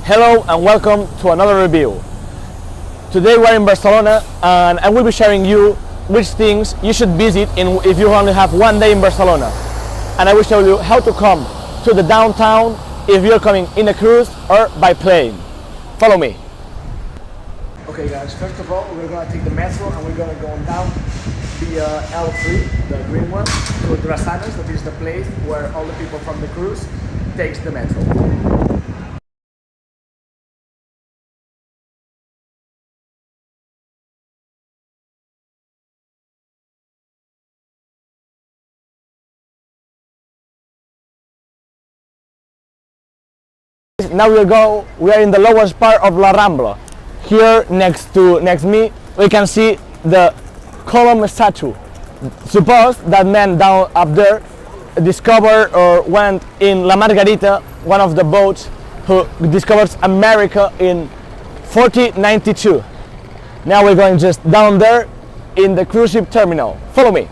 Hello and welcome to another review. Today we're in Barcelona and I will be sharing you which things you should visit if you only have one day in Barcelona. And I will show you how to come to the downtown if you're coming in a cruise or by plane. Follow me. Okay guys, first of all we're going to take the metro and we're going to go down the L3, the green one, to Drassanes, that is the place where all the people from the cruise takes the metro. Now we are in the lowest part of La Rambla. Here next me we can see the column statue. Suppose that man down up there discovered or went in La Margarita, one of the boats who discovers America in 1492. Now we're going just down there in the cruise ship terminal. Follow me.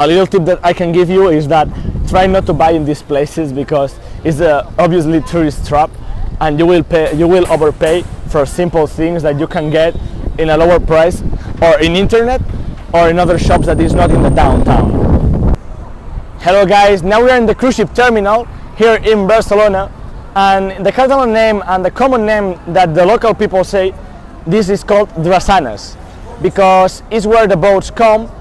A little tip that I can give you is that try not to buy in these places because it's obviously tourist trap, and you will overpay for simple things that you can get in a lower price or in internet or in other shops that is not in the downtown. Hello guys, now we are in the cruise ship terminal here in Barcelona, and the Catalan name and the common name that the local people say, this is called Drassanes because it's where the boats come.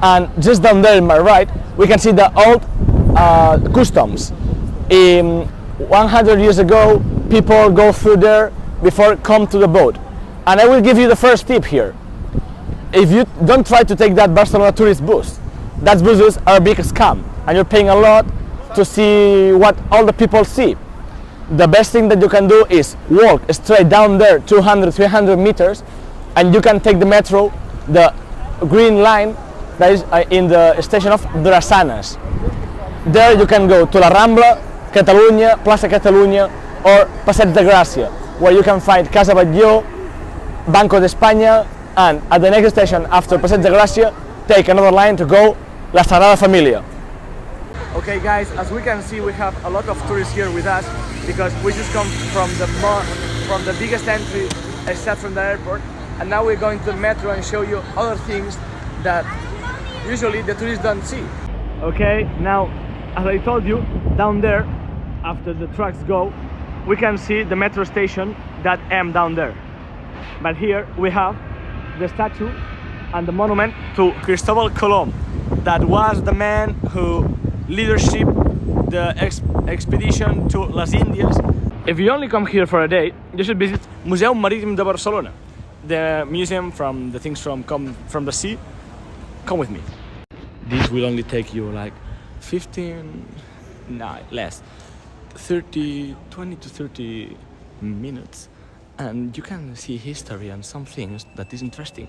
And just down there in my right, we can see the old customs. 100 years ago, people go through there before come to the boat. And I will give you the first tip here. If you don't try to take that Barcelona tourist bus, that buses are a big scam, and you're paying a lot to see what all the people see. The best thing that you can do is walk straight down there, 200, 300 meters, and you can take the metro, the green line, that is in the station of Drassanes. There you can go to La Rambla, Catalunya, Plaça Catalunya, or Passeig de Gràcia, where you can find Casa Batlló, Banco d'Espanya, and at the next station after Passeig de Gràcia, take another line to go La Sagrada Familia. Okay guys, as we can see we have a lot of tourists here with us because we just come from the biggest entry except from the airport, and now we're going to the metro and show you other things that usually the tourists don't see. Okay, now as I told you, down there after the trucks go, we can see the metro station, that M down there. But here we have the statue and the monument to Cristobal Colom, that was the man who leadership the expedition to Las Indias. If you only come here for a day, you should visit Museu Marítim de Barcelona, the museum from the things from the sea. Come with me. This will only take you like 20 to 30 minutes, and you can see history and some things that is interesting.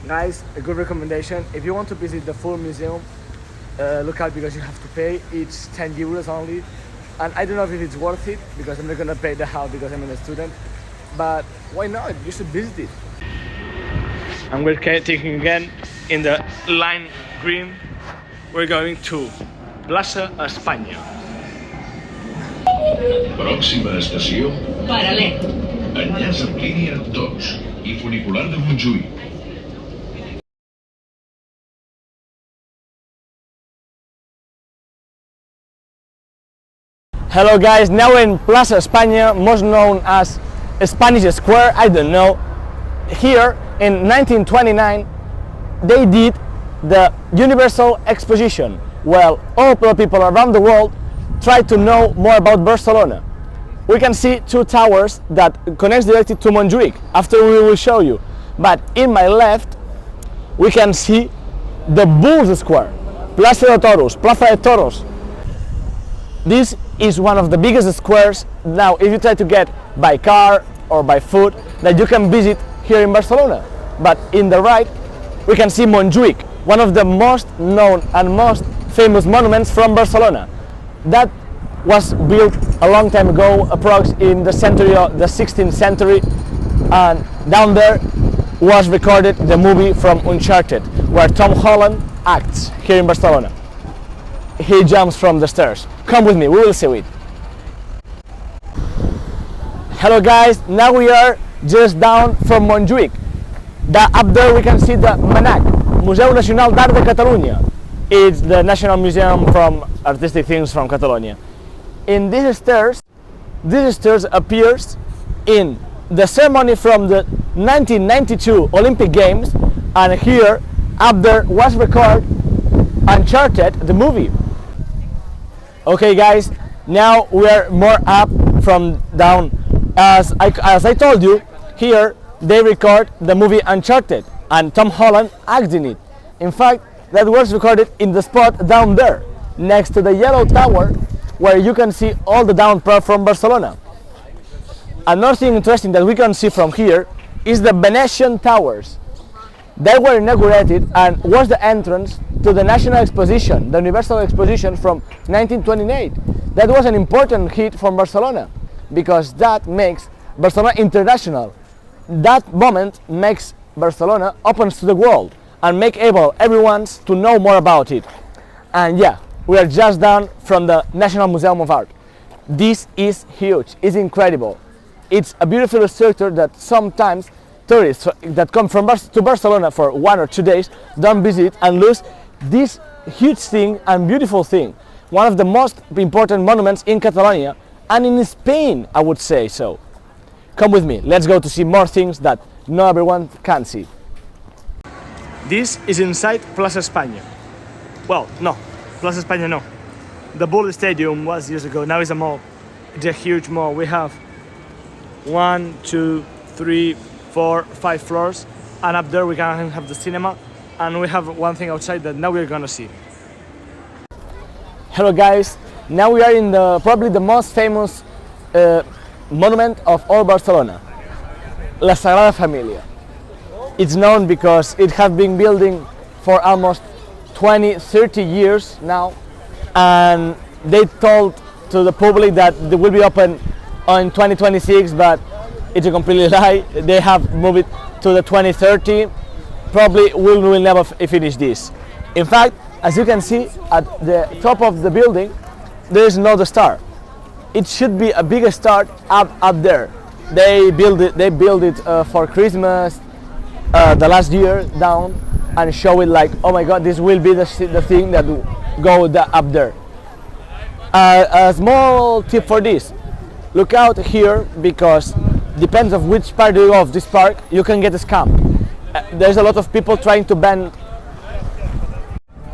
Guys, a good recommendation, if you want to visit the full museum, look out because you have to pay. It's 10 euros only, and I don't know if it's worth it because I'm not gonna pay the half because I'm a student, but why not? You should visit it. And we're taking again in the line green, we're going to Plaça Espanya. Pròxima estació Paral·lel. Enllaç amb línia 2 i funicular de Montjuïc. Hello guys, now we're in Plaza España, most known as Spanish Square, I don't know. Here in 1929 they did the Universal Exposition, where all the people around the world try to know more about Barcelona. We can see two towers that connects directly to Montjuïc, after we will show you. But in my left we can see the Bulls Square, Plaza de Toros, Plaza de Toros. This is one of the biggest squares. Now if you try to get by car or by foot that you can visit here in Barcelona. But in the right, we can see Montjuic, one of the most known and most famous monuments from Barcelona. That was built a long time ago, approx in the 16th century, and down there was recorded the movie from Uncharted, where Tom Holland acts here in Barcelona. He jumps from the stairs. Come with me, we will see it. Hello guys, now we are just down from Montjuic. Up there we can see the MNAC, Museu Nacional d'Art de Catalunya. It's the national museum from artistic things from Catalonia. In these stairs appears in the ceremony from the 1992 Olympic Games, and here up there was recorded Uncharted, the movie. Okay guys, now we are more up from down. As I told you, here they record the movie Uncharted and Tom Holland acts in it. In fact, that was recorded in the spot down there, next to the yellow tower, where you can see all the down part from Barcelona. Another thing interesting that we can see from here is the Venetian towers. They were inaugurated and was the entrance to the National Exposition, the Universal Exposition from 1928. That was an important hit from Barcelona because that makes Barcelona international. That moment makes Barcelona opens to the world and make able everyone to know more about it. And yeah, we are just down from the National Museum of Art. This is huge, it's incredible. It's a beautiful structure that sometimes tourists that come to Barcelona for 1 or 2 days don't visit and lose this huge thing and beautiful thing. One of the most important monuments in Catalonia and in Spain, I would say so. Come with me, let's go to see more things that not everyone can see. This is inside Plaza España. Well, no, Plaza España no. The Bull Stadium was years ago, now it's a mall. It's a huge mall. We have 1, 2, 3, 4, 5 floors, and up there we can have the cinema, and we have one thing outside that now we're gonna see. Hello guys, now we are in probably the most famous monument of all Barcelona, La Sagrada Familia. It's known because it has been building for almost 20-30 years now, and they told to the public that they will be open in 2026, but it's a complete lie. They have moved it to the 2030. Probably we will never finish this. In fact, as you can see at the top of the building, there is another star. It should be a bigger star up there. They build it for Christmas the last year down and show it like, oh my god, this will be the thing that will go up there. A small tip for this: look out here, because depends of which part you go of this park, you can get scammed. There's a lot of people trying to bend,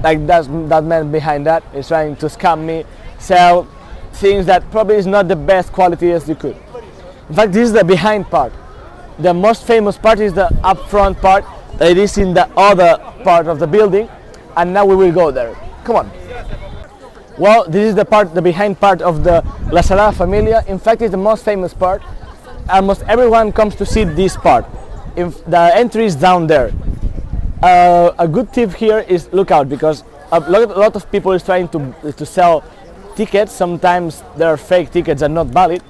like that man behind that is trying to scam me, sell things that probably is not the best quality as you could. In fact, this is the behind part. The most famous part is the up front part that is in the other part of the building, and now we will go there. Come on. Well, this is the behind part of the La Sagrada Familia. In fact, it's the most famous part. Almost everyone comes to see this part. If the entry is down there. A good tip here is look out, because a lot of people is trying to sell tickets. Sometimes there are fake tickets and not valid.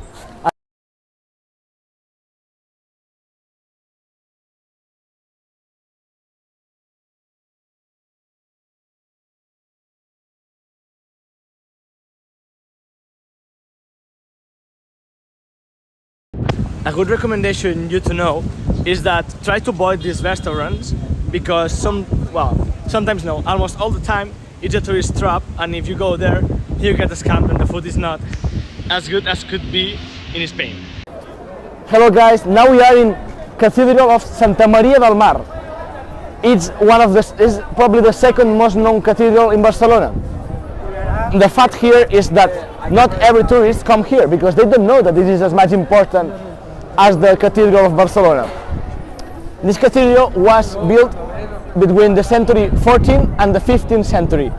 A good recommendation you to know is that try to avoid these restaurants, because sometimes no, almost all the time it's a tourist trap, and if you go there you get scammed and the food is not as good as could be in Spain. Hello guys, now we are in Cathedral of Santa Maria del Mar. It's probably the second most known cathedral in Barcelona. The fact here is that not every tourist come here because they don't know that this is as much important as the Cathedral of Barcelona. This cathedral was built between the century 14th and the 15th century.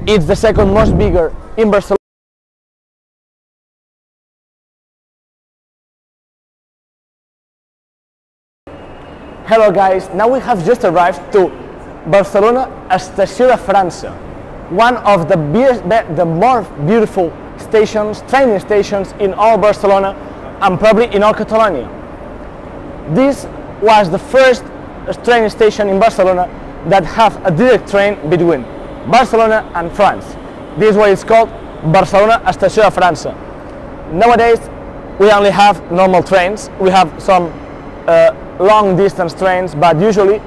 It's the second most bigger in Barcelona. Hello guys, now we have just arrived to Barcelona Estació de França, one of the more beautiful stations, training stations in all Barcelona and probably in all Catalonia. This was the first training station in Barcelona that have a direct train between Barcelona and France. This is why it's called Barcelona Estació de França. Nowadays we only have normal trains, we have some long distance trains, but usually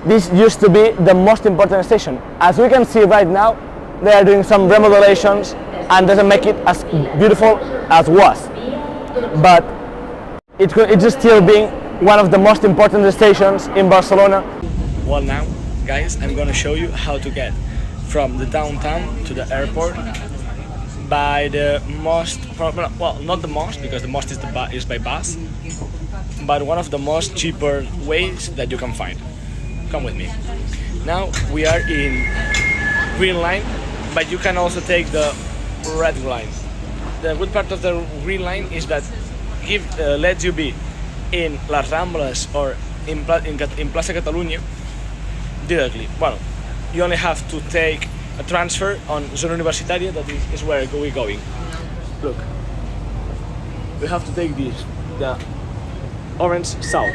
this used to be the most important station. As we can see right now, they are doing some remodelations and doesn't make it as beautiful as was, but it's still being one of the most important stations in Barcelona. Well, now guys, I'm gonna show you how to get from the downtown to the airport by the most, well, not the most, because the most is by bus, but one of the most cheaper ways that you can find. Come with me. Now we are in green line, but you can also take the red line. The good part of the green line is that lets you be in Las Ramblas or in Plaza Catalunya directly. Well, you only have to take a transfer on Zona Universitària, that is where we're going. Look, we have to take this, the Orange South.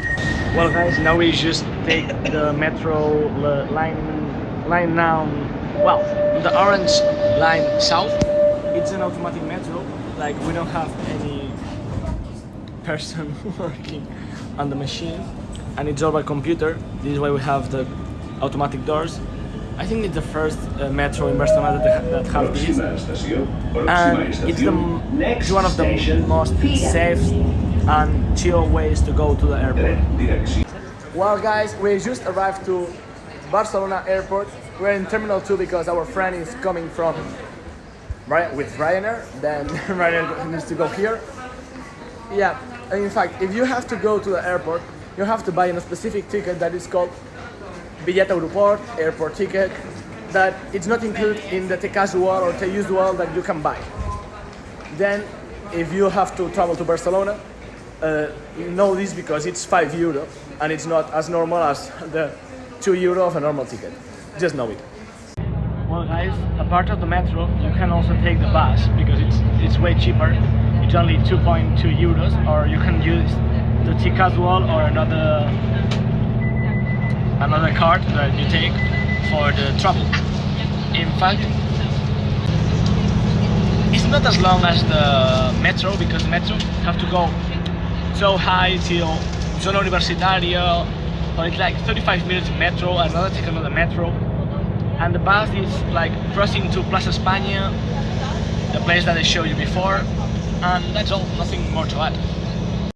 Well guys, now we just take the metro line now. Well, the Orange Line South. It's an automatic metro, like we don't have any person working on the machine, and it's all by computer. This is why we have the automatic doors. I think it's the first metro in Barcelona that have this, and it's one of the most safe and chill ways to go to the airport. Well guys, we just arrived to Barcelona airport. We're in Terminal 2 because our friend is coming from with Ryanair, then Ryanair needs to go here. Yeah, in fact, if you have to go to the airport, you have to buy a specific ticket that is called Bitllet Aeroport, airport ticket, that it's not included in the T casual or T usual that you can buy. Then, if you have to travel to Barcelona, know this because it's €5 and it's not as normal as the €2 of a normal ticket. Just know it. Well guys, apart of the metro, you can also take the bus because it's way cheaper. It's only €2.2, or you can use the T casual or another card that you take for the travel. In fact, it's not as long as the metro, because the metro have to go so high till Zona Universitària, or it's like 35 minutes in metro, take another metro, and the bus is like crossing to Plaza España, the place that I showed you before, and that's all, nothing more to add.